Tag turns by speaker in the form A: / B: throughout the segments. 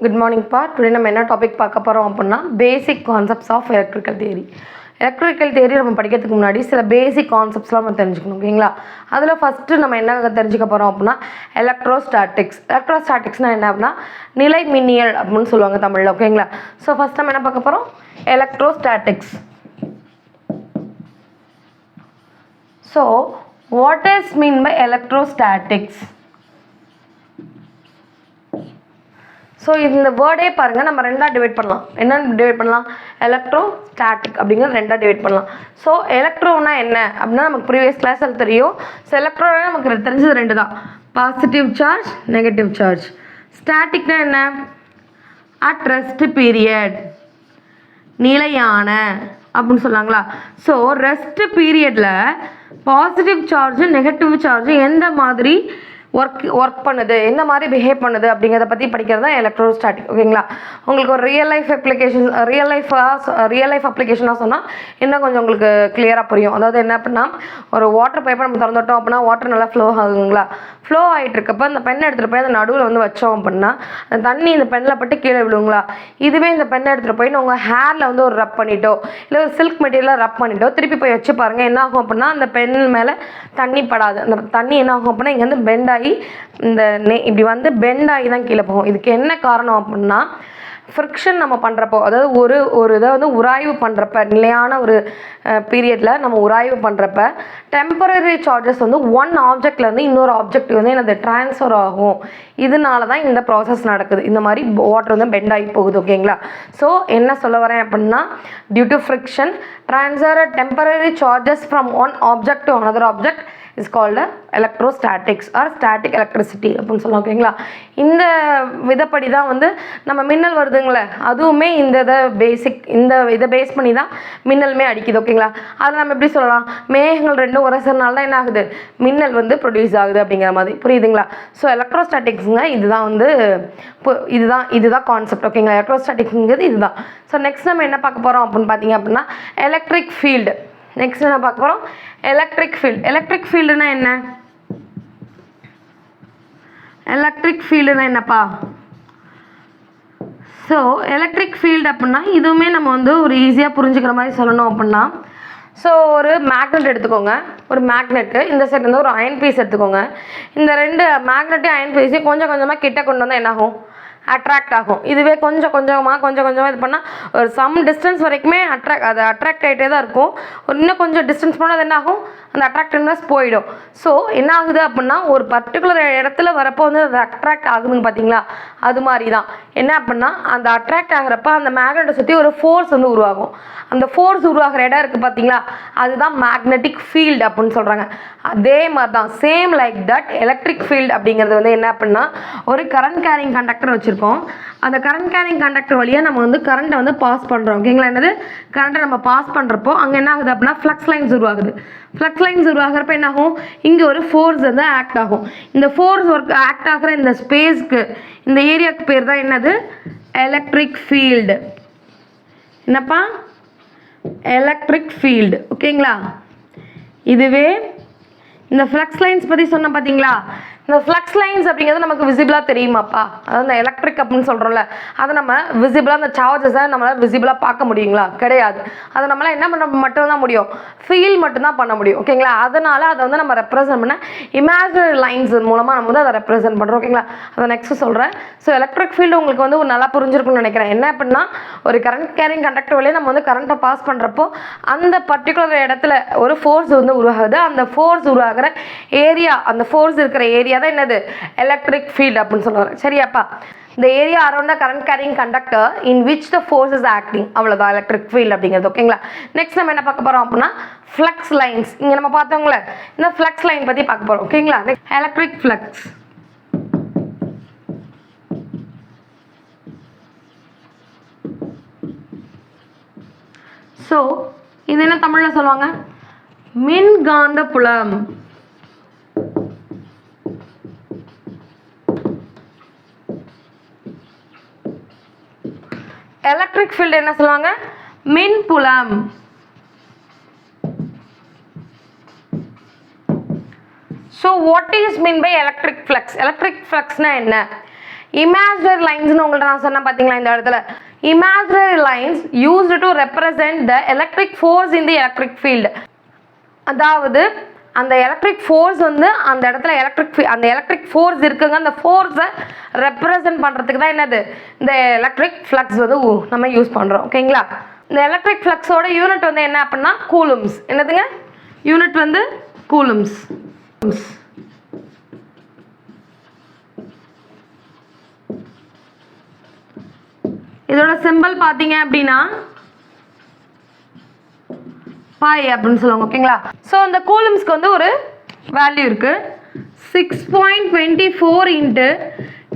A: Good morning part. Today நம்ம என்ன topic பார்க்க போறோம் அப்படினா basic concepts of electrical theory. Electrical theory நம்ம படிக்கிறதுக்கு முன்னாடி சில basic conceptsலாம் நம்ம தெரிஞ்சுக்கணும் ஓகேங்களா. அதுல ஃபர்ஸ்ட் நம்ம என்ன தெரிஞ்சுக்க போறோம் அப்படினா electrostatics. Electrostaticsனா என்ன அப்படினா நிலை மின்னியல் அப்படினு சொல்லுவாங்க தமிழ்ல ஓகேங்களா. சோ ஃபர்ஸ்ட் நம்ம என்ன பார்க்க போறோம் electrostatics. So what is mean by electrostatics? So இந்த வேர்டே பாருங்கள் நம்ம ரெண்டாக டிவைட் பண்ணலாம். என்ன டிவைட் பண்ணலாம்? எலக்ட்ரோஸ்டாட்டிக் அப்படிங்கிறது ரெண்டாக டிவைட் பண்ணலாம். ஸோ எலக்ட்ரோனா என்ன அப்படின்னா நமக்கு ப்ரீவியஸ் கிளாஸில் தெரியும். ஸோ எலக்ட்ரோனா நமக்கு தெரிஞ்சது ரெண்டு தான், பாசிட்டிவ் சார்ஜ் நெகட்டிவ் சார்ஜ். ஸ்டாட்டிக்னா என்ன? அட் ரெஸ்ட் பீரியட், நிலையான அப்படின்னு சொன்னாங்களா. ஸோ ரெஸ்ட் பீரியடில் பாசிட்டிவ் சார்ஜு நெகட்டிவ் சார்ஜு எந்த மாதிரி ஒர்க் பண்ணுது, எந்த மாதிரி பிஹேவ் பண்ணுது அப்படிங்கிறத பற்றி படிக்கிறது தான் எலக்ட்ரோஸ்டாட்டிக் ஓகேங்களா. உங்களுக்கு ஒரு ரியல் லைஃப் அப்ளிகேஷனாக சொன்னால் இன்னும் கொஞ்சம் உங்களுக்கு கிளியராக புரியும். அதாவது என்ன அப்படின்னா ஒரு வாட்டர் பைப்பை நம்ம திறந்துட்டோம் அப்படின்னா வாட்டர் நல்லா ஃப்ளோ ஆகுங்களா. ஃப்ளோ ஆகிட்டு இருக்கப்போ அந்த பெண்ணை எடுத்துகிட்டு போய் அந்த நடுவில் வந்து வச்சோம் அப்படின்னா அந்த தண்ணி இந்த பெண்ணில் பட்டு கீழே விழுங்களா. இதுவே இந்த பெண்ணை எடுத்துகிட்டு போய் உங்கள் ஹேரில் வந்து ஒரு ரப் பண்ணிட்டோ இல்லை ஒரு சில்க் மெட்டீரியலாக ரப் பண்ணிட்டோ திருப்பி போய் வச்சு பாருங்கள் என்ன ஆகும் அப்படின்னா அந்த பெண் மேலே தண்ணி படாது. அந்த தண்ணி என்ன ஆகும் அப்படின்னா இங்கே வந்து பெண்ட் ஆகி இந்த இப்படி வந்து பெண்ட் ஆகி தான் கீழே போகும். இதுக்கு என்ன காரணம் அப்படின்னா ஃப்ரிக்ஷன் நம்ம பண்ணுறப்போ, அதாவது ஒரு இதை வந்து உராய்வு பண்ணுறப்ப, நிலையான ஒரு பீரியடில் நம்ம உராய்வு பண்ணுறப்ப டெம்பரரி சார்ஜஸ் வந்து ஒன் ஆப்ஜெக்ட்லேருந்து இன்னொரு ஆப்ஜெக்ட் வந்து எனது ட்ரான்ஸ்ஃபர் ஆகும். இதனால தான் இந்த ப்ராசஸ் நடக்குது. இந்த மாதிரி வாட்டர் வந்து பெண்ட் ஆகி போகுது ஓகேங்களா. ஸோ என்ன சொல்ல வரேன் அப்படின்னா due to friction transfer temporary charges from one object to another object is called electrostatics or static electricity அப்படின்னு சொல்லுவோம் ஓகேங்களா. இந்த விதப்படி தான் வந்து நம்ம மின்னல் வருதுங்களே அதுவுமே இந்த இதை பேஸ் பண்ணி தான் மின்னலுமே அடிக்குது ஓகேங்களா. அதில் நம்ம எப்படி சொல்லலாம், மேகங்கள் ரெண்டும் உரசறனால தான் என்ன ஆகுது, மின்னல் வந்து ப்ரொடியூஸ் ஆகுது அப்படிங்கிற மாதிரி புரியுதுங்களா. ஸோ எலக்ட்ரோஸ்டாட்டிக்ஸுங்க இதுதான் வந்து இதுதான் கான்செப்ட் ஓகேங்களா. எலக்ட்ரோஸ்டாட்டிக்ஸுங்கிறது இதுதான். ஸோ நெக்ஸ்ட் நம்ம என்ன பார்க்க போகிறோம் அப்படின்னு பார்த்தீங்க அப்படின்னா எலக்ட்ரிக் ஃபீல்டு. நெக்ஸ்ட் என்ன பார்க்க போகிறோம் எலக்ட்ரிக் ஃபீல்டு. எலக்ட்ரிக் ஃபீல்டுனா என்ன? எலக்ட்ரிக் ஃபீல்டுனா என்னப்பா? ஸோ எலக்ட்ரிக் ஃபீல்டு அப்படின்னா இதுவுமே நம்ம வந்து ஒரு ஈஸியாக புரிஞ்சுக்கிற மாதிரி சொல்லணும் அப்படின்னா ஸோ ஒரு மேக்னெட் எடுத்துக்கோங்க. ஒரு மேக்னெட்டு இந்த சைடு வந்து ஒரு அயன் பீஸ் எடுத்துக்கோங்க. இந்த ரெண்டு மேக்னெட்டையும் அயன் பீஸையும் கொஞ்சம் கொஞ்சமாக கிட்ட கொண்டு வந்தால் என்னாகும், அட்ராக்ட் ஆகும். இதுவே கொஞ்சம் கொஞ்சமாக இது பண்ணால் ஒரு சம் டிஸ்டன்ஸ் வரைக்குமே அட்ராக்ட் ஆகிட்டே தான் இருக்கும். ஒரு இன்னும் கொஞ்சம் டிஸ்டன்ஸ் போனால் அது என்ன ஆகும், அந்த அட்ராக்டிவ்னஸ் போயிடும். ஸோ என்ன ஆகுது அப்படின்னா ஒரு பர்டிகுலர் இடத்துல வரப்போ வந்து அது அட்ராக்ட் ஆகுதுங்க பார்த்தீங்களா. அது மாதிரி தான் என்ன அப்படின்னா அந்த அட்ராக்ட் ஆகிறப்ப அந்த மேக்னெட்டை சுற்றி ஒரு ஃபோர்ஸ் வந்து உருவாகும். அந்த ஃபோர்ஸ் உருவாகிற இடம் இருக்குது பார்த்தீங்களா, அதுதான் மேக்னெட்டிக் ஃபீல்டு அப்படின்னு சொல்கிறாங்க. அதே மாதிரி தான் same like that electric field அப்படிங்கிறது வந்து என்ன அப்படின்னா ஒரு கரண்ட் கேரிங் கண்டக்டர் வச்சுருக்கோம். அந்த கரண்ட் கேரிங் கண்டக்டர் வழியாக நம்ம வந்து கரண்ட்டை வந்து பாஸ் பண்ணுறோம் ஓகேங்களா. என்னது கரண்ட்டை நம்ம பாஸ் பண்ணுறப்போ அங்கே என்ன ஆகுது அப்படின்னா ஃப்ளக்ஸ் லைன்ஸ் உருவாகுது. ஃப்ளக்ஸ் லைன்ஸ் உருவாகிறப்ப என்ன ஆகும், இங்கே ஒரு ஃபோர்ஸ் வந்து ஆக்ட் ஆகும். இந்த ஃபோர்ஸ் ஆக்ட் ஆகிற இந்த ஸ்பேஸ்க்கு இந்த ஏரியாவுக்கு பேர் தான் என்னது, எலக்ட்ரிக் ஃபீல்டு. என்னப்பா, எலக்ட்ரிக் ஃபீல்டு ஓகேங்களா. இதுவே இந்த ஃப்ளக்ஸ் லைன்ஸ் பற்றி சொன்ன பார்த்தீங்களா, இந்த ஃப்ளக்ஸ் லைன்ஸ் அப்படிங்கிறது நமக்கு விசிபிளாக தெரியுமாப்பா. அதாவது இந்த எலக்ட்ரிக் அப்படின்னு சொல்கிறோம்ல அதை நம்ம விசிபிளாக அந்த சார்ஜஸை நம்மளால் விசிபிளாக பார்க்க முடியுங்களா, கிடையாது. அதை நம்மளால் என்ன பண்ண மட்டும்தான் முடியும், ஃபீல் மட்டும்தான் பண்ண முடியும் ஓகேங்களா. அதனால் அதை வந்து நம்ம ரெப்ரசென்ட் பண்ண இமேஜினரி லைன்ஸ் மூலமாக நம்ம வந்து அதை ரெப்ரசென்ட் பண்ணுறோம் ஓகேங்களா. அதை நெக்ஸ்ட் சொல்கிறேன். ஸோ எலக்ட்ரிக் ஃபீல்டு உங்களுக்கு வந்து ஒரு நல்லா புரிஞ்சிருக்குன்னு நினைக்கிறேன். என்ன அப்படின்னா ஒரு கரண்ட் கேரிங் கண்டக்டர் வழியே நம்ம வந்து கரண்ட்டை பாஸ் பண்ணுறப்போ அந்த பர்டிகுலர் இடத்துல ஒரு ஃபோர்ஸ் வந்து உருவாகுது. அந்த ஃபோர்ஸ் உருவாகிற ஏரியா, அந்த ஃபோர்ஸ் இருக்கிற ஏரியா தான் என்னது, எலக்ட்ரிக் ஃபீல்டு அப்படின்னு சொல்லுவாங்க. சரியாப்பா. the area around the current carrying conductor in which the force is acting, அவ்வளவுதான் எலக்ட்ரிக் ஃபீல்ட் அப்படிங்கிறது ஓகேங்களா. நெக்ஸ்ட் நம்ம என்ன பார்க்க போறோம் அப்படின்னா ஃப்ளக்ஸ் லைன்ஸ். இங்க நம்ம பார்த்தோம்ல இந்த ஃப்ளக்ஸ் லைன் பத்தி பார்க்க போறோம் ஓகேங்களா. Electric flux. ஸோ இது என்ன தமிழ்ல சொல்லுவாங்க, மின்காந்த புலம். எலக்ட்ரிக் ஃபீல்டு என்ன சொல்லுவாங்க, மின்புலம். So what is mean by electric flux? Electric flux na enna? Imaginary லைன்ஸ்னு உங்கள்ட்ட நான் சொன்னேன் பார்த்தீங்களா இந்த இடத்துல. Imaginary lines used to represent the electric force in the electric field. அதாவது அந்த எலக்ட்ரிக் ஃபோர்ஸ் வந்து அந்த இடத்துல அந்த எலக்ட்ரிக் ஃபோர்ஸ் இருக்குங்க, அந்த ஃபோர்ஸை ரெப்ரசன்ட் பண்ணுறதுக்கு தான் என்னது இந்த எலக்ட்ரிக் ஃப்ளக்ஸ் வந்து நம்ம யூஸ் பண்ணுறோம். ஓகேங்களா. இந்த எலக்ட்ரிக் ஃப்ளக்ஸோட யூனிட் வந்து என்ன அப்படின்னா கூலும்ஸ். என்னதுங்க யூனிட் வந்து கூலும்ஸ். இதோட சிம்பிள் பார்த்தீங்க அப்படின்னா பை அப்படின்னு சொல்லுவாங்க. ஓகேங்களா. ஸோ இந்த கூலும்ஸ்க்கு வந்து ஒரு வேல்யூ இருக்கு 6.24 ×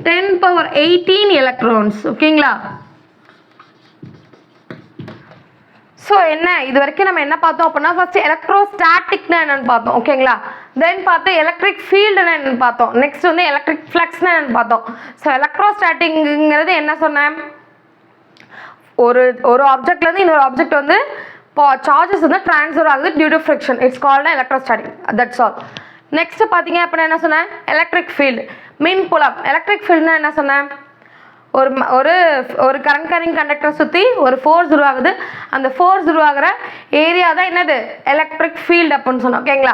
A: 10⁻18 எலக்ட்ரான்ஸ். ஓகேங்களா. ஸோ என்ன இது வரைக்கும் நம்ம என்ன பார்த்தோம் அப்படின்னா ஃபர்ஸ்ட் எலக்ட்ரோஸ்டாட்டிக்னா என்னன்னு பார்த்தோம். ஓகேங்களா. தென் பார்த்து எலக்ட்ரிக் ஃபீல்டுனா என்னன்னு பார்த்தோம். நெக்ஸ்ட் வந்து எலக்ட்ரிக் ஃப்ளக்ஸ்னா என்னன்னு பார்த்தோம். ஸோ எலக்ட்ரோஸ்டாட்டிக்ங்கிறது என்ன சொன்னேன், ஒரு ஆப்ஜெக்ட்லேருந்து இன்னொரு ஆப்ஜெக்ட் வந்து சார்ஜஸ் வந்து ட்ரான்ஸ்ஃபர் ஆகுது due to friction. It's called electrostatic. That's all. Next பார்த்தீங்க அப்படின்னா என்ன சொன்னேன், எலக்ட்ரிக் ஃபீல்டு மின் புலம். எலக்ட்ரிக் ஃபீல்டுனா என்ன சொன்னேன், ஒரு கரண்ட் கேரிங் கண்டக்டரை சுற்றி ஒரு ஃபோர்ஸ் உருவாகுது. அந்த ஃபோர்ஸ் உருவாகிற ஏரியா தான் என்னது எலக்ட்ரிக் ஃபீல்டு அப்படின்னு சொன்னோம். ஓகேங்களா.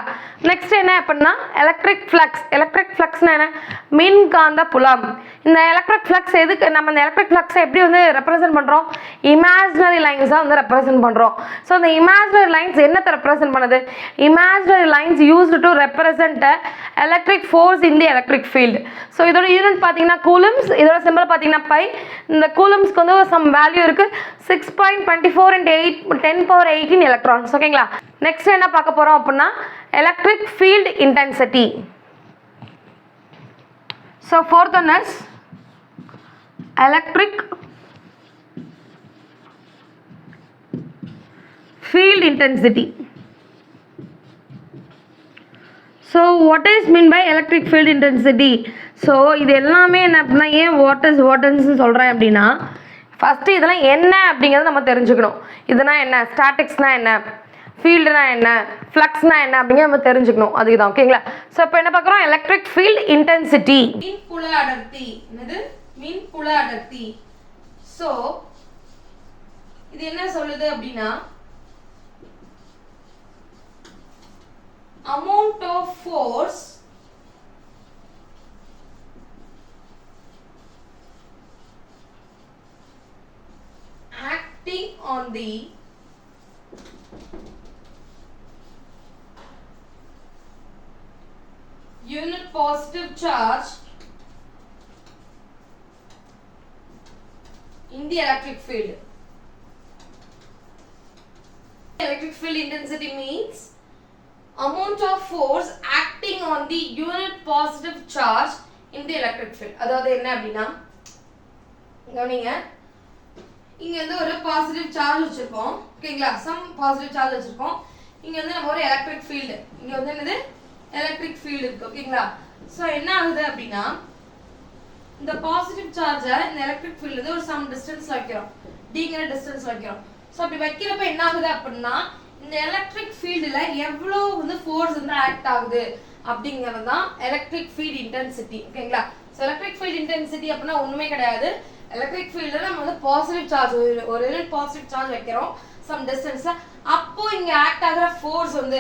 A: நெக்ஸ்ட் என்ன அப்படின்னா எலக்ட்ரிக் ஃப்ளக்ஸ். எலக்ட்ரிக் ஃப்ளக்ஸ்னா என்ன, மின்காந்த புலம். இந்த எலக்ட்ரிக் ஃப்ளக்ஸ் எதுக்கு நம்ம இந்த எலக்ட்ரிக் ஃப்ளக்ஸை எப்படி வந்து ரெப்ரசென்ட் பண்ணுறோம், இமேஜினரி லைன்ஸாக வந்து ரெப்ரசென்ட் பண்ணுறோம். ஸோ இந்த இமேஜினரி லைன்ஸ் என்னத்தை ரெப்ரசென்ட் பண்ணுது, imaginary lines used to represent electric force in the electric field. So இதோட யூனிட் பார்த்தீங்கன்னா கூலும்ஸ். இதோட சிம்பிள் பார்த்தீங்கன்னா பை. இந்த கூலும்ஸ்க்கு வந்து சம் வேல்யூ இருக்கு 6.24 × 10⁻18 எலக்ட்ரான்ஸ். ஓகேங்களா. நெக்ஸ்ட் என்ன பார்க்க போறோம் அப்படின்னா electric field intensity. So fourth one is electric field intensity. So what is mean by electric field intensity. So இது எல்லாமே என்ன அப்படின்னா ஏன் வாட்டர்ஸ்ன்னு சொல்கிறேன் அப்படின்னா ஃபஸ்ட்டு இதெல்லாம் என்ன அப்படிங்கிறத நம்ம தெரிஞ்சுக்கணும். இதுனா என்ன, ஸ்டாட்டிக்ஸ்னா என்ன, ஃபீல்டுனா என்ன, ஃப்ளக்ஸ்னா என்ன அப்படிங்கிறத நம்ம தெரிஞ்சுக்கணும். அதுக்கு தான். ஓகேங்களா. ஸோ இப்போ என்ன பார்க்குறோம், எலக்ட்ரிக் ஃபீல்ட் இன்டென்சிட்டி. மின்புல அடர்த்தி. என்னது மின்புல அடர்த்தி. ஸோ இது என்ன சொல்லுது அப்படின்னா amount of force acting on the unit positive charge in the electric field. Electric field intensity means amount of force acting on the unit positive charge in the electric field. அதாவது என்ன அப்படின்னா கவனிங்க, இங்க வந்து ஒரு பாசிட்டிவ் சார்ஜ் வச்சிருக்கோம். ஓகேங்களா. Some positive charge வச்சிருக்கோம். இங்க வந்து நம்ம ஒரு எலக்ட்ரிக் ஃபீல்டு, இங்க வந்து என்னது எலக்ட்ரிக் ஃபீல்டு இருக்கு. ஓகேங்களா. ஸோ என்ன ஆகுது அப்படின்னா இந்த பாசிட்டிவ் சார்ஜை இந்த எலக்ட்ரிக் ஃபீல்டு வந்து ஒரு சம் டிஸ்டன்ஸ்ல வைக்கிறோம், டிங்கிற டிஸ்டன்ஸ்ல வைக்கிறோம். ஸோ அப்படி வைக்கிறப்ப என்ன ஆகுது அப்படின்னா இந்த எலக்ட்ரிக் ஃபீல்டுல எவ்வளோ வந்து ஃபோர்ஸ் வந்து ஆக்ட் ஆகுது அப்படிங்கிறது தான் எலக்ட்ரிக் ஃபீல்ட் இன்டென்சிட்டி. ஓகேங்களா. ஸோ எலக்ட்ரிக் ஃபீல்ட் இன்டென்சிட்டி அப்படின்னா ஒன்றுமே கிடையாது. எலக்ட்ரிக் ஃபீல்டில் நம்ம வந்து பாசிட்டிவ் சார்ஜ் ஒரு யூனிட் பாசிட்டிவ் சார்ஜ் வைக்கிறோம் சம் டிஸ்டன்ஸ்ல, அப்போ இங்க ஆக்ட் ஆகிற ஃபோர்ஸ் வந்து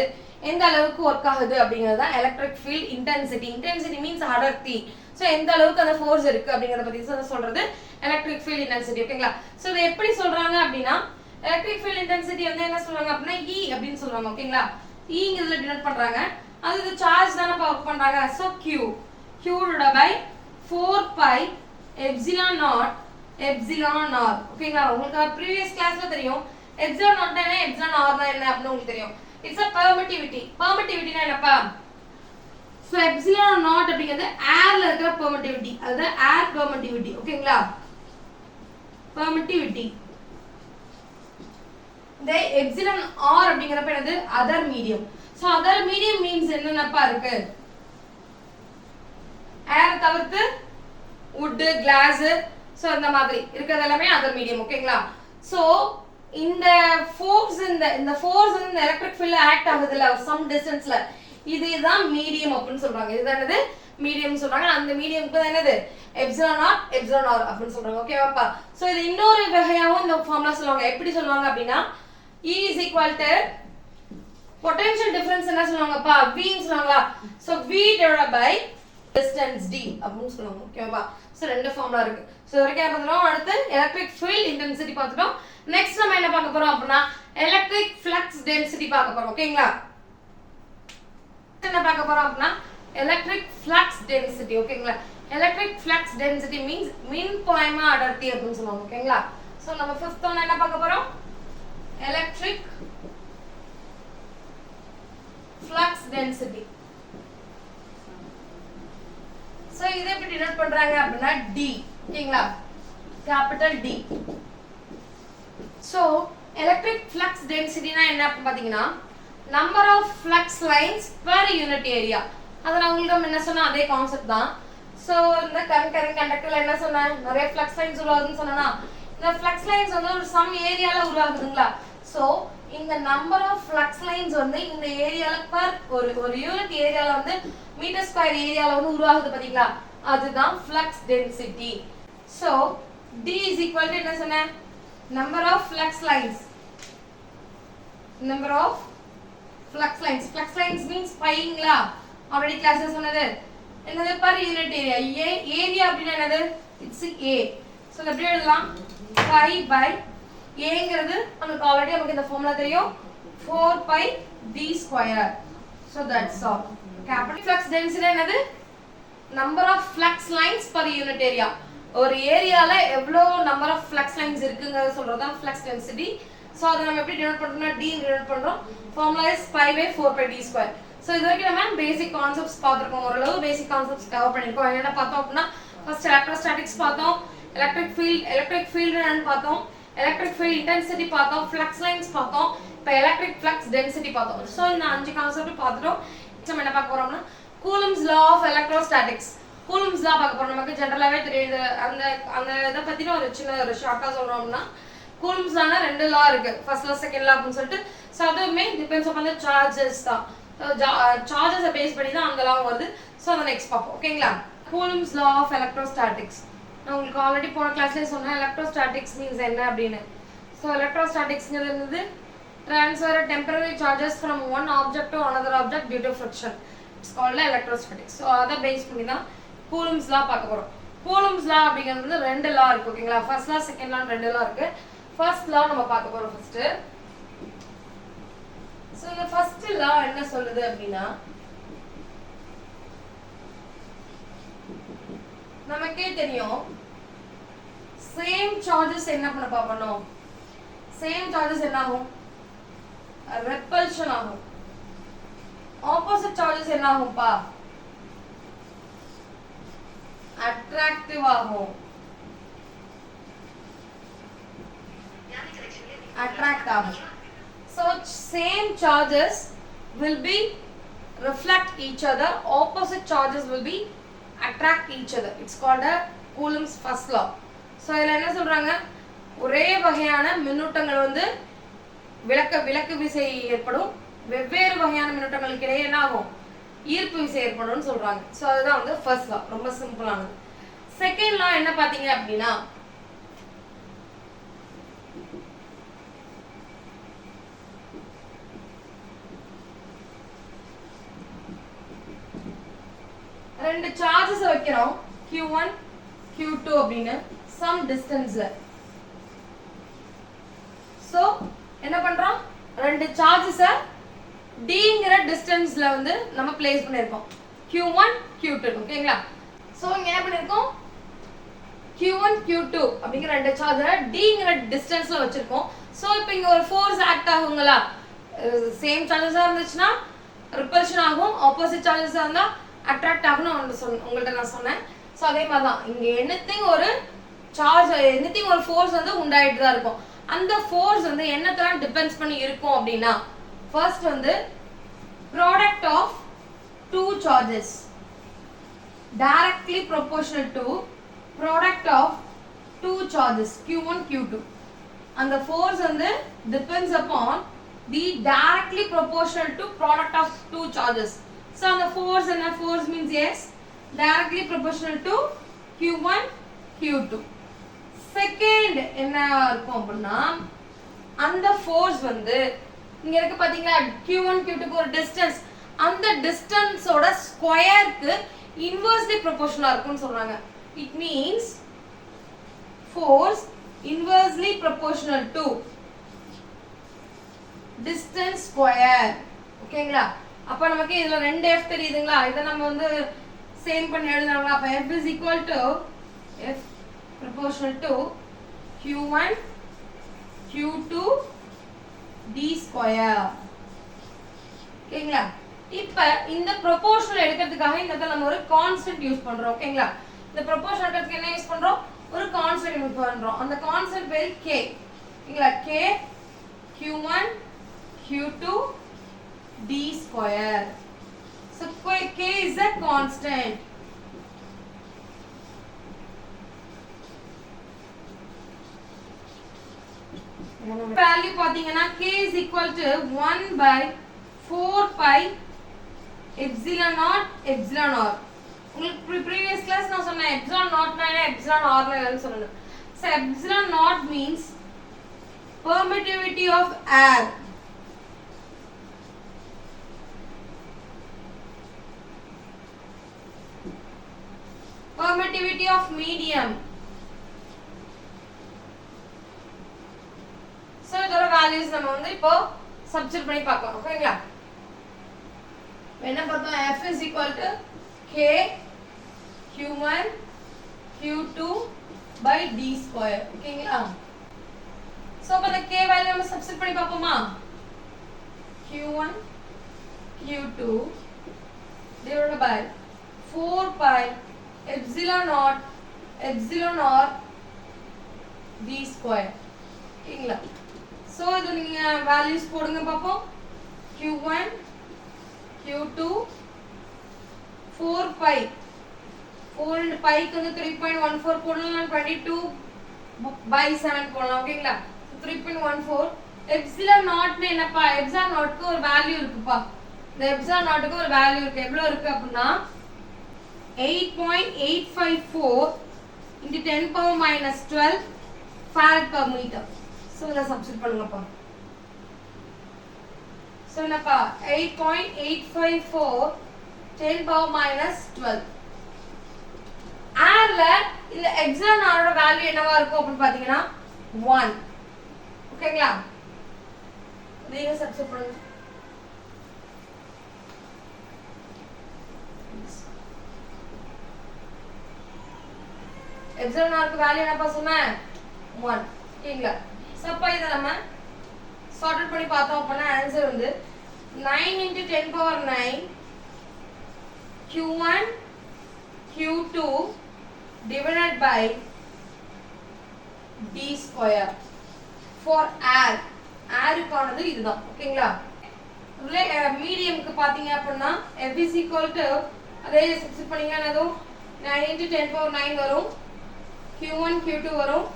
A: எந்த அளவுக்கு ஒர்க் ஆகுது அப்படிங்கிறது தான் electric field intensity. Intensity means அடர்த்தி. ஸோ எந்த அளவுக்கு அந்த ஃபோர்ஸ் இருக்கு அப்படிங்கிறத பத்தி சொல்றது எலக்ட்ரிக் ஃபீல்ட் இன்டென்சிட்டி. ஓகேங்களா. ஸோ இதை எப்படி சொல்றாங்க அப்படின்னா எலக்ட்ரிக் ஃபீல்ட் இன்டென்சிட்டி வந்து என்ன சொல்றாங்க அப்படின்னா E அப்படின்னு சொல்றாங்க. ஓகேங்களா. Eங்கிறதுல டினோட் பண்றாங்க. அது இந்த சார்ஜ் தான ஒர்க் பண்றாங்க. So Q by 4 epsilon naught epsilon r. ஓகேங்களா. உங்களுக்கு ப்ரீவியஸ் கிளாஸ்ல தெரியும் epsilon naught என்ன epsilon r னா என்ன அப்படின்னு உங்களுக்கு தெரியும். It's a permittivity. permittivityனா என்னப்பா, சோ epsilon naught அப்படிங்கிறது ஏர்ல இருக்கிற permittivity, அது ஏர் permittivity. ஓகேங்களா. permittivity. இந்த epsilon r அப்படிங்கறப்ப என்னது other medium. So other medium means என்னன்னப்பா இருக்கு, ஏர் தவிர்த்து wood, glass, சோ அந்த மாதிரி இருக்கிறது எல்லாமே other medium. ஓகேங்களா. சோ இந்த ஃபோர்ஸ் இந்த ஃபோர்ஸ் இந்த எலக்ட்ரிக் ஃபீல்ட்ல ஆக்ட் ஆகுதுல சம் டிஸ்டன்ஸ்ல, இதுதான் மீடியம் அப்படின்னு சொல்றாங்க. இதுதான் என்னது மீடியம் சொல்றாங்க. அந்த மீடியம்க்கு தான் என்னது எப்சிலான் நாட் எப்சிலான் ஆர் அப்படின்னு சொல்றாங்க. ஓகேவாப்பா? ஸோ இது இன்னொரு வகையாகவும் இந்த ஃபார்முலா சொல்லுவாங்க. எப்படி சொல்லுவாங்க அப்படின்னா E is equal to potential difference என்ன சொல்லுவாங்கப்பா V ன்னு சொல்லுவாங்களா. So V divided by distance D அப்படின்னு சொல்லுவாங்க. ஓகேவா? ஸோ ரெண்டு ஃபார்முலா இருக்கு. ஸோ வரைக்கும் பார்த்தோம். அடுத்து எலக்ட்ரிக் ஃபீல்ட் இன்டென்சிட்டி பார்த்துட்டோம். நெக்ஸ்ட் நம்ம என்ன பார்க்க போறோம் அப்படின்னா எலக்ட்ரிக் ஃப்ளக்ஸ் டென்சிட்டி பார்க்க போறோம். ஓகேங்களா? என்ன பார்க்க போறோம் அப்படின்னா எலக்ட்ரிக் ஃப்ளக்ஸ் டென்சிட்டி. ஓகேங்களா? எலக்ட்ரிக் ஃப்ளக்ஸ் டென்சிட்டி மீன்ஸ் மின் பாய்ம அடர்த்தி அப்படின்னு சொல்லுவாங்க. ஓகேங்களா? ஸோ நம்ம ஃபிஃப்த் ஒன் என்ன பார்க்க போறோம் எலக்ட்ரிக் ஃப்ளக்ஸ் டென்சிட்டி. சோ இதை எப்படி டினோட் பண்றாங்க அப்படினா D. ஓகேங்களா? Capital D. So electric flux டென்சிட்டினா என்ன பாத்தீங்கன்னா number of flux lines per unit area. அத நான் உங்களுக்கு என்ன சொன்னா அதே கான்செப்ட் தான். சோ இந்த கரண்ட் கண்டக்டர்ல என்ன சொன்னேன் நிறைய ஃப்ளக்ஸ் லைன்ஸ் உருவாகுதுன்னு சொன்னேனா இந்த ஃப்ளக்ஸ் லைன்ஸ் வந்து ஒரு சம் ஏரியால உருவாகுதுங்களா. சோ இந்த நம்பர் ஆஃப் ஃப்ளக்ஸ் லைன்ஸ் வந்து இந்த ஏரியால பர் ஒரு யூனிட் ஏரியால வந்து மீட்டர் ஸ்கொயர் ஏரியால வந்து உருவாகுது பாத்தீங்களா அதுதான் flux density. So D is equal to என்ன சொன்னேன் number of flux lines number of flux lines. Flux lines means பைங்களா ஆல்ரெடி கிளாஸ்ல சொன்னது என்னது பர் யூனிட் ஏரியா. ஏரியா அப்படினா என்னது இட்ஸ் A. சோ எப்படி எழுதலாம் pi by ஏங்கிறது நமக்கு ஆல்ரெடி நமக்கு இந்த ஃபார்முலா தெரியும் 4 pi d square. So that's all. Capital flux density என்னது number of flux lines per unit area. ஒரு ஏரியால எவ்வளவு number of flux lines இருக்குங்கறத சொல்றது தான் flux density. So அத நம்ம எப்படி டினோட் பண்றோம்னா d டினோட் பண்றோம். Formula is pi by 4 pi d square. So இது வரைக்கும் நம்ம பேசிக் கான்செப்ட்ஸ் பார்த்திருக்கோம். ஓரளவு பேசிக் கான்செப்ட்ஸ் கவர் பண்ணிருக்கோம். என்ன பார்த்தோம் அப்படினா ஃபர்ஸ்ட் எலக்ட்ரோஸ்டாட்டிக்ஸ் பார்த்தோம், எலக்ட்ரிக் ஃபீல்ட் என்னன்னு பார்த்தோம், எலக்ட்ரிக் ஃபீல்ட் இன்டென்சிட்டி பார்த்தோம், ஃப்ளக்ஸ் லைன்ஸ் பார்த்தோம், இப்போ எலக்ட்ரிக் ஃப்ளக்ஸ் டென்சிட்டி பார்த்தோம். ஸோ இந்த 5 கான்செப்ட் பார்த்துட்டோம். நம்ம என்ன பார்க்க போறோம்னா Coulomb's law of electrostatics. Coulomb's law பார்க்க போறோம். நமக்கு ஜெனரலாவே தெரியுது. அந்த அந்த இதை பத்தின ஒரு சின்ன ஒரு ஷார்ட்டா சொல்றோம்னா கூலம்ஸ் லானா 2 லா இருக்கு. ஃபர்ஸ்ட் லா செகண்ட் லா அப்படின்னு சொல்லிட்டு. ஸோ அதுவுமே டிபெண்ட்ஸ் ஆன் தி சார்ஜஸ் தான். சார்ஜஸை பேஸ் பண்ணி தான் அந்த லா வருது. ஸோ அதை நெக்ஸ்ட் பார்ப்போம். ஓகேங்களா? கூலம்ஸ் லா ஆஃப் எலக்ட்ரோஸ்டாட்டிக்ஸ் நான் உங்களுக்கு ஆல்ரெடி போன கிளாஸ்லேயே சொன்னேன் எலக்ட்ரோஸ்டாட்டிக்ஸ் மீன்ஸ் என்ன அப்படின்னு. ஸோ எலக்ட்ரோஸ்டாட்டிக்ஸ்ங்கிறது என்னது transfer temporary charges from one object to another object due to friction. It's called electrostatics. So அதை பேஸ் பண்ணி தான் கூலம்ஸ் லா பார்க்க போகிறோம். கூலம்ஸ் லா அப்படிங்கிறது 2 லா இருக்கு. ஓகேங்களா? ஃபர்ஸ்ட் லா செகண்ட் லா 2 லா இருக்கு. ஃபர்ஸ்ட் லா நம்ம பார்க்க போகிறோம் ஃபர்ஸ்ட். ஸோ இந்த ஃபர்ஸ்ட் லா என்ன சொல்லுது அப்படின்னா நமக்கே தெரியும் சேம் சார்ஜஸ் என்ன பண்ண பாப்பணும் சேம் சார்ஜஸ் என்ன ஆகும் ரெப்பல்ஷன் ஆகும். ஆப்போசிட் சார்ஜஸ் என்ன ஆகும்பா அட்ராக்டிவ் ஆகும். attract ஆகும். So same charges will be reflect each other, opposite charges will be attract each other. It's called a Coulomb's first law. So இதுல என்ன சொல்றாங்க ஒரே வகையான மின்னூட்டங்கள் வந்து விலக்கு விசை ஏற்படும், வெவ்வேறு வகையான மின்னூட்டங்களுக்கு இடையே என்ன ஆகும் ஈர்ப்பு விசை ஏற்படும்னு சொல்றாங்க. ஸோ அதுதான் வந்து ஃபர்ஸ்ட் லா, ரொம்ப சிம்பிளானது. செகண்ட் லா என்ன பாத்தீங்க அப்படின்னா ரெண்டு சார்ஜஸ் வைக்கிறோம் Q1 Q2 அப்படின்னு சம் டிஸ்டன்ஸ்ல. சோ என்ன பண்றோம் ரெண்டு சார்ஜஸை Dங்கிற டிஸ்டன்ஸ்ல வந்து நம்ம பிளேஸ் பண்ணிருக்கோம் Q1 Q2. ஓகேங்களா? சோ இங்க என்ன பண்ணிருக்கோம் Q1 Q2 அப்படிங்கிற ரெண்டு சார்ஜரை Dங்கிற டிஸ்டன்ஸ்ல வச்சிருக்கோம். சோ இப்போ இங்க ஒரு ஃபோர்ஸ் ஆக்ட் ஆகுங்களா, சேம் சார்ஜஸா இருந்துச்சுன்னா ரிப்பல்ஷன் ஆகும், ஆப்போசிட் சார்ஜஸா இருந்தா அட்ராக்ட் ஆகும்னு உங்கள்கிட்ட நான் சொன்னேன். ஸோ அதே மாதிரி தான் இங்கே எனிதிங் ஒரு சார்ஜ் எனிதிங் ஒரு ஃபோர்ஸ் வந்து உண்டாயிட்டு தான் இருக்கும். அந்த ஃபோர்ஸ் வந்து என்னத்தெல்லாம் டிபெண்ட்ஸ் பண்ணி இருக்கும் அப்படின்னா ஃபர்ஸ்ட் வந்து product of two charges directly proportional to product of two charges Q1 Q2. அந்த ஃபோர்ஸ் வந்து depends upon the directly proportional to product of two charges. So the force and the force means yes directly proportional to Q1 Q2. Second என்ன இருக்கும் அப்படின்னா அந்த force வந்து இங்க இருக்கு பாத்தீங்களா Q1 Q2 க்கு ஒரு டிஸ்டன்ஸ் அந்த டிஸ்டன்ஸோட ஸ்கொயருக்கு இன்வெர்ஸ்லி ப்ரொபோர்ஷனலா இருக்கும்னு சொல்றாங்க. It means force inversely proportional to distance square. ஓகேங்களா? அப்ப நமக்கு இதுல ரெண்டு f தெரியுதுங்களா? இத நம்ம வந்து சேம் பண்ணி எழுதலாம்ல. அப்ப f is equal to f proportional to q1 q2 d square. ஓகேங்களா? இப்ப இந்த proportional எடுக்கிறதுக்காக இந்த இடத்துல நம்ம ஒரு கான்ஸ்டன்ட் யூஸ் பண்றோம். ஓகேங்களா? இந்த proportional எடுக்கிறதுக்கு என்ன யூஸ் பண்றோம்? ஒரு கான்ஸ்டன்ட் யூஸ் பண்றோம். அந்த கான்ஸ்டன்ட் பேர் k. ஓகேங்களா? k q1 q2 d square. So k is a constant. Value பாத்தீங்கன்னா k is equal to 1 by 4 pi epsilon naught epsilon r. உங்களுக்கு previous class நான் சொன்னேன் epsilon naught னா epsilon r னா என்னன்னு சொன்னேன். So epsilon naught means permittivity of air. Permittivity of medium. So இதோட values நம்ம வந்து இப்போ சப்ஸ்டிட்யூட் பண்ணி பார்க்கலாம். ஓகேங்களா? என்ன பார்த்தோம் f is equal to k q1 q2 by d square. ஓகேங்களா? சோ அப்ப அந்த k வேல்யூ நம்ம சப்ஸ்டிட்யூட் பண்ணி பார்ப்போமா? q1 q2 divided by 4 pi epsilon naught epsilon r d square. ஓகேங்களா? சோ இது நீங்க வேல்யூஸ் போடுங்க பாப்போம். q1 q2 4 pi 4 and pi க்கு வந்து 3.14 போடலாம் 22 by 7 போடலாம். ஓகேங்களா? 3.14 epsilon naught னா என்னப்பா epsilon naught க்கு ஒரு வேல்யூ இருக்குப்பா. இந்த epsilon naught க்கு ஒரு வேல்யூ இருக்கு. எவ்வளவு இருக்கு அப்படினா 8.854 into 10 power minus 12 farad per meter. So இத சப்ஸ்டிட்யூட் பண்ணுங்கப்பா. So என்னப்பா 8.854 10 power minus 12. airல இந்த epsilon r ஓட வேல்யூ என்னவா இருக்கும் அப்படி பாத்தீங்கன்னா 1. ஓகேங்களா? நீங்க சப்ஸ்டிட்யூட் பண்ணுங்க. epsilon r க்கு வேல்யூ என்னப்பா சொன்னேன் 1. ஓகேங்களா? சோ அப்ப இத நம்ம சார்ட் அவுட் பண்ணி பார்த்தோம் அப்படினா ஆன்சர் வந்து 9 into 10 power 9 q1 q2 divided by d square for air. air க்கானது இதுதான். ஓகேங்களா? மீடியம்க்கு பாத்தீங்க அப்படினா f is equal to அதே சப்ஸ்டிட்யூட் பண்ணீங்கன்னா அது 9 into 10 power 9 வரும். q1 q2 வரும்.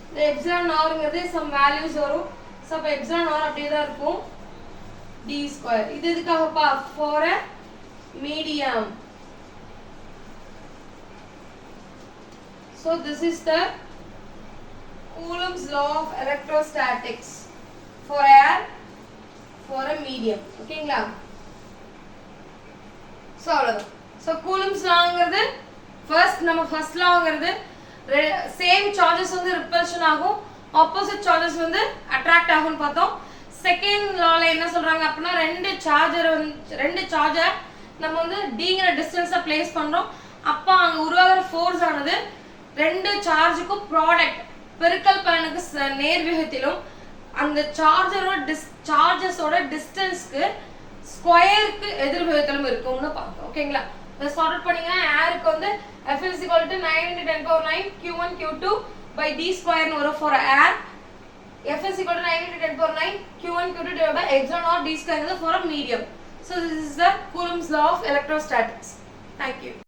A: இந்த epsilon r ங்கிறது some values வரும். சோ அப்ப epsilon r அப்படியே தான் இருக்கும். d square. இது எதுக்காகப்பா for a medium. So this is the Coulomb's law of electrostatics for air for a medium. ஓகேங்களா? சோ அவ்வளவுதான். சோ Coulomb's lawங்கிறது first lawங்கிறது சேம் சார்ஜஸ் வந்து ரிப்பல்ஷன் ஆகும், ஆப்போசிட் சார்ஜஸ் வந்து அட்ராக்ட் ஆகும்னு பார்த்தோம். செகண்ட் லால என்ன சொல்றாங்க அப்படின்னா ரெண்டு சார்ஜர் நம்ம வந்து dங்கிற டிஸ்டன்ஸ்ல பிளேஸ் பண்றோம். அப்ப அங்க உருவாகிற ஃபோர்ஸ் ஆனது ரெண்டு சார்ஜுக்கும் ப்ராடக்ட் பெருக்கல் பலனுக்கு நேர்விகிதத்திலும் அந்த சார்ஜஸோட டிஸ்டன்ஸ்க்கு ஸ்கொயருக்கு எதிர்விகிதத்திலும் இருக்கும்னு பார்த்தோம். ஓகேங்களா? இத சார்ட் அவுட் பண்ணீங்கன்னா ஏருக்கு வந்து f is equal to 9 into 10 power 9 q1 q2 by d square னு வரும் for air. f is equal to 9 into 10 power 9 q1 q2 divided by epsilon naught d square for a medium. So this is the Coulomb's law of electrostatics. Thank you.